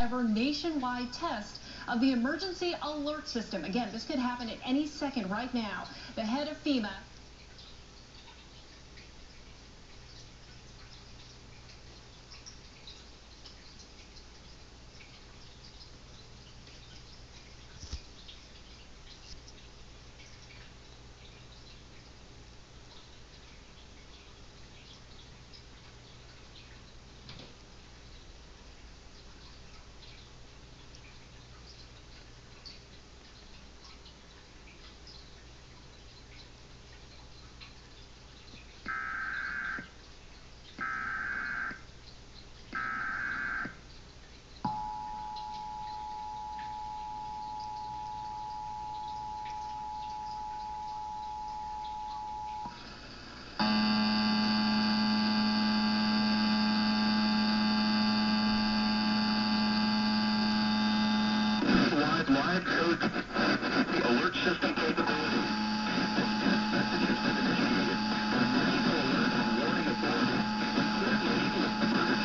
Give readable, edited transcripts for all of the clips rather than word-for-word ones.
ever nationwide test of the emergency alert system. Again, this could happen at any second right now. The head of Fema. Live code alert system capability. Message has been initiated. Warning authority.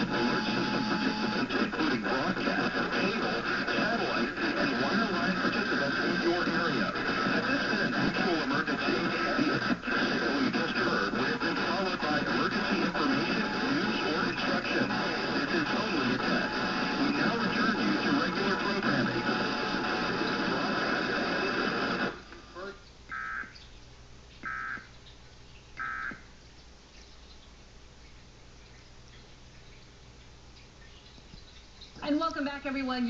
Alert system participants, including broadcast, cable, satellite, and wireline participants in your area. Had this been an actual emergency, the signal you just heard would have been followed by emergency information, news, or instruction. This is only a test. We now return you to regular programming. And welcome back, everyone.